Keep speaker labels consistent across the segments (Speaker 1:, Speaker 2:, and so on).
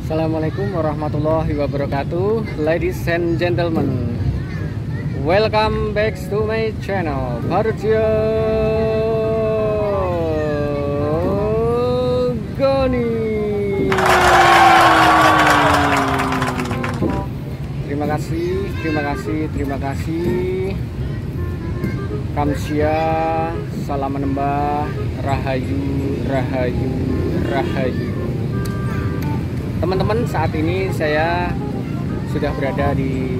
Speaker 1: Assalamualaikum warahmatullahi wabarakatuh, ladies and gentlemen. Welcome back to my channel, Parjo Goni. Terima kasih. Kamsia, salam menembah, rahayu. Teman-teman, saat ini saya sudah berada di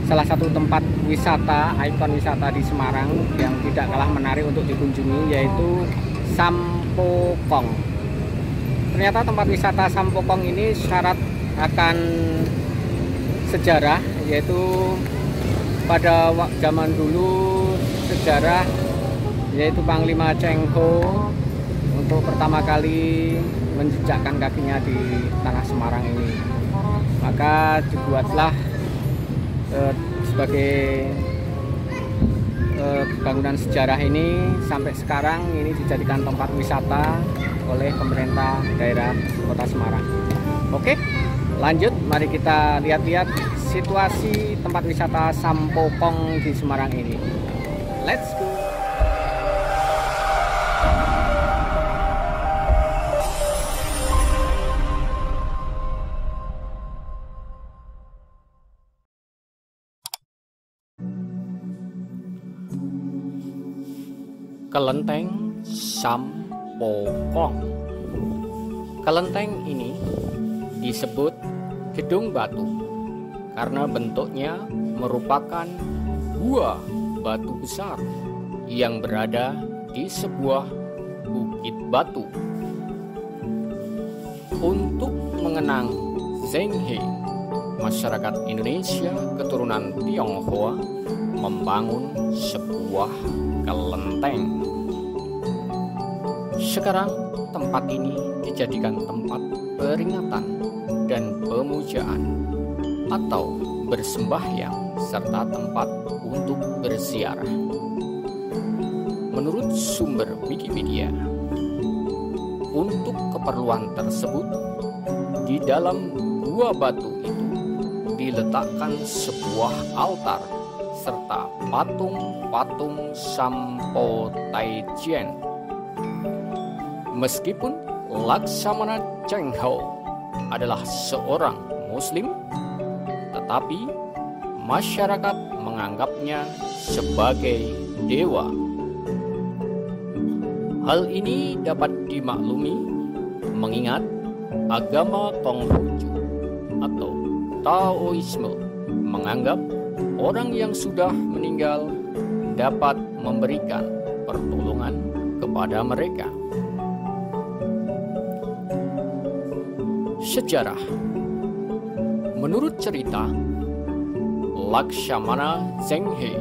Speaker 1: salah satu tempat wisata, ikon wisata di Semarang yang tidak kalah menarik untuk dikunjungi, yaitu Sampokong. Ternyata tempat wisata Sampokong ini syarat akan sejarah, yaitu pada zaman dulu sejarah, yaitu Panglima Cheng Ho untuk pertama kali menjejakkan kakinya di tanah Semarang ini. Maka dibuatlah sebagai bangunan sejarah ini, sampai sekarang ini dijadikan tempat wisata oleh pemerintah daerah Kota Semarang. Oke, lanjut, mari kita lihat-lihat situasi tempat wisata Sampokong di Semarang ini. Let's go. Kelenteng Sampokong. Kelenteng ini disebut gedung batu karena bentuknya merupakan gua batu besar yang berada di sebuah bukit batu. Untuk mengenang Zheng He, masyarakat Indonesia keturunan Tionghoa membangun sebuah kelenteng. Sekarang tempat ini dijadikan tempat peringatan dan pemujaan atau bersembahyang serta tempat untuk berziarah. Menurut sumber Wikipedia, untuk keperluan tersebut di dalam gua batu itu diletakkan sebuah altar serta patung-patung Sampo Taijian. Meskipun Laksamana Cheng Ho adalah seorang Muslim, tetapi masyarakat menganggapnya sebagai dewa. Hal ini dapat dimaklumi mengingat agama Konghucu atau Taoisme menganggap orang yang sudah meninggal dapat memberikan pertolongan kepada mereka. Sejarah. Menurut cerita, Laksamana Zheng He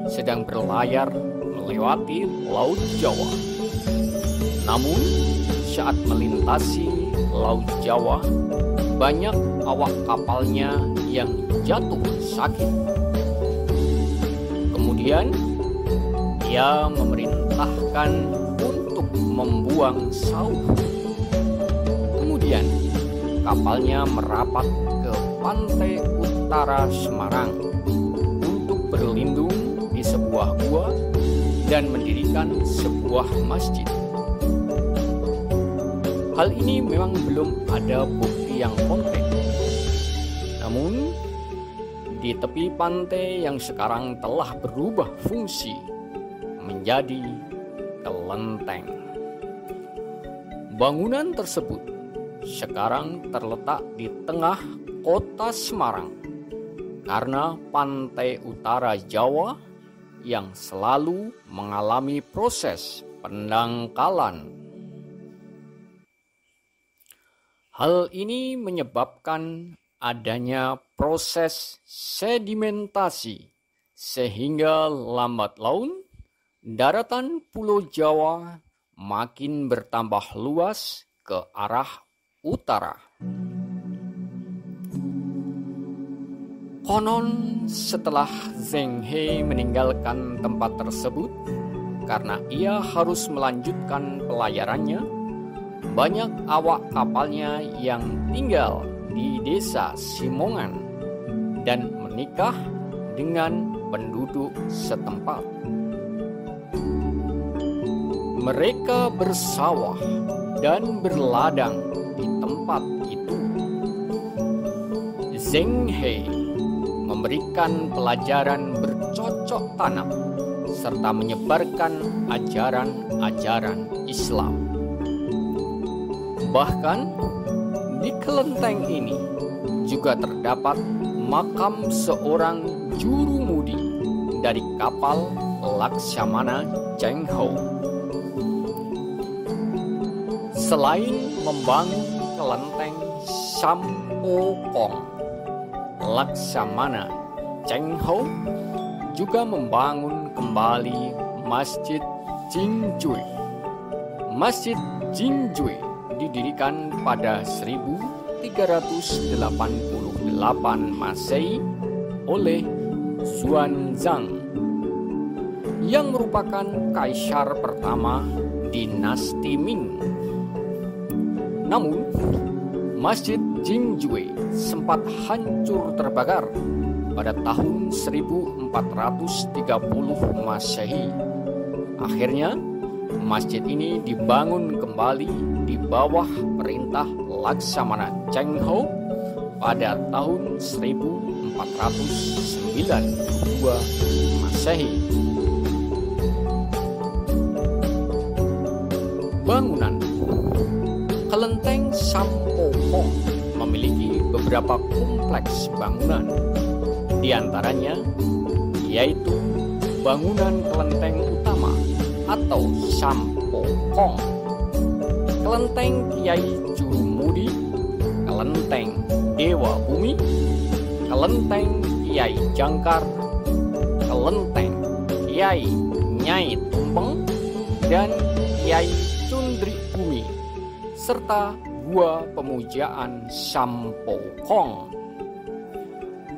Speaker 1: sedang berlayar melewati Laut Jawa. Namun, saat melintasi Laut Jawa, banyak awak kapalnya yang jatuh sakit. Kemudian, ia memerintahkan untuk membuang sauh. Kemudian, kapalnya merapat ke pantai utara Semarang untuk berlindung di sebuah gua dan mendirikan sebuah masjid. Hal ini memang belum ada bukti yang konkret. Namun, di tepi pantai yang sekarang telah berubah fungsi menjadi kelenteng. Bangunan tersebut sekarang terletak di tengah kota Semarang karena pantai utara Jawa yang selalu mengalami proses pendangkalan. Hal ini menyebabkan adanya proses sedimentasi sehingga lambat laun daratan Pulau Jawa makin bertambah luas ke arah utara. Konon setelah Zheng He meninggalkan tempat tersebut karena ia harus melanjutkan pelayarannya,
Speaker 2: banyak awak kapalnya yang tinggal di desa Simongan dan menikah dengan penduduk setempat. Mereka bersawah dan berladang di tempat itu. Zheng He memberikan pelajaran bercocok tanam serta menyebarkan ajaran-ajaran Islam. Bahkan di kelenteng ini juga terdapat makam seorang jurumudi dari kapal Laksamana Cheng Ho. Selain membangun kelenteng Sampokong, Laksamana Cheng Ho juga membangun kembali Masjid Jingjue. Masjid Jingjue didirikan pada 1388 Masehi oleh Xuanzang yang merupakan kaisar pertama dinasti Ming. Namun, Masjid Jingjue sempat hancur terbakar pada tahun 1430 Masehi. Akhirnya, masjid ini dibangun kembali di bawah perintah Laksamana Cheng Ho pada tahun 1492 Masehi. Bangunan kelenteng Sampokong memiliki beberapa kompleks bangunan. Di antaranya yaitu bangunan kelenteng utama atau Sampokong, kelenteng Kiai Jurumudi, kelenteng Dewa Bumi, kelenteng Kiai Jangkar, kelenteng Kiai Nyai Tumpeng, dan Kiai Cundri Bumi, serta gua pemujaan Sampokong.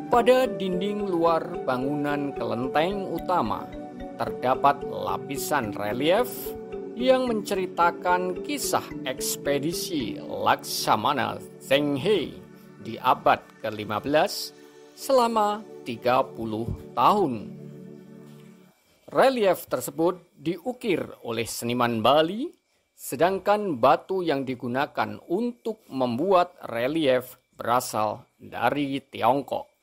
Speaker 2: Pada dinding luar bangunan kelenteng utama terdapat lapisan relief yang menceritakan kisah ekspedisi Laksamana Zheng He di abad ke-15 selama 30 tahun. Relief tersebut diukir oleh seniman Bali, sedangkan batu yang digunakan untuk membuat relief berasal dari Tiongkok.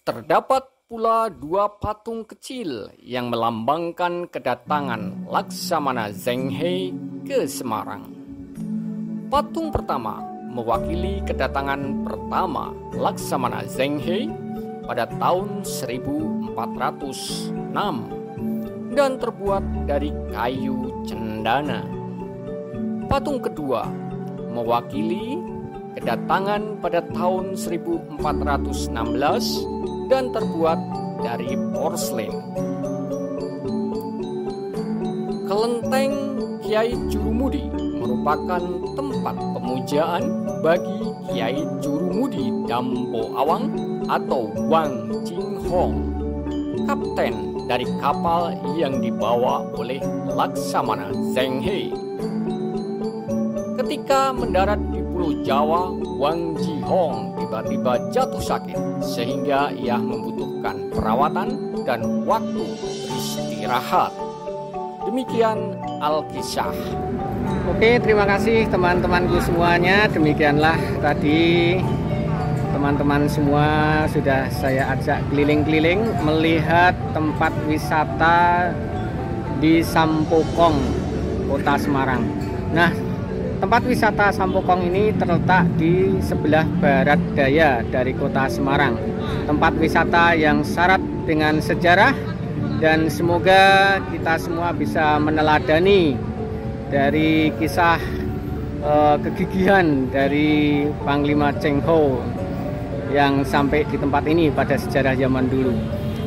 Speaker 2: Terdapat pula dua patung kecil yang melambangkan kedatangan Laksamana Zheng He ke Semarang. Patung pertama mewakili kedatangan pertama Laksamana Zheng He pada tahun 1406 dan terbuat dari kayu cendana. Patung kedua mewakili kedatangan pada tahun 1416 dan terbuat dari porselen. Kelenteng Kiai Jurumudi merupakan tempat pemujaan bagi Kiai Jurumudi Dampo Awang atau Wang Jinghong, kapten dari kapal yang dibawa oleh Laksamana Zheng He. Ketika mendarat di Pulau Jawa, Wang Jinghong tiba-tiba jatuh sakit sehingga ia membutuhkan perawatan dan waktu beristirahat. Demikian Alkisah.
Speaker 1: Oke, terima kasih teman-temanku semuanya. Demikianlah tadi teman-teman semua sudah saya ajak keliling-keliling melihat tempat wisata di Sampokong, Kota Semarang. Nah, tempat wisata Sampokong ini terletak di sebelah barat daya dari Kota Semarang. Tempat wisata yang syarat dengan sejarah, dan semoga kita semua bisa meneladani dari kisah kegigihan dari Panglima Cheng Ho yang sampai di tempat ini pada sejarah zaman dulu.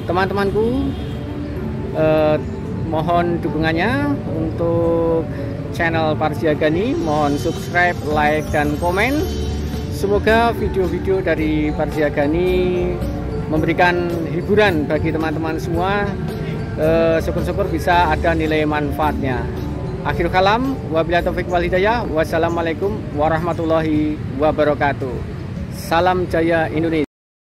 Speaker 1: Teman-temanku, mohon dukungannya untuk channel Parsiagani, mohon subscribe, like, dan komen. Semoga video-video dari Parsiagani memberikan hiburan bagi teman-teman semua. Syukur-syukur bisa ada nilai manfaatnya. Akhirul kalam, wabillahi taufik wal hidayah. Wassalamualaikum warahmatullahi wabarakatuh. Salam Jaya Indonesia.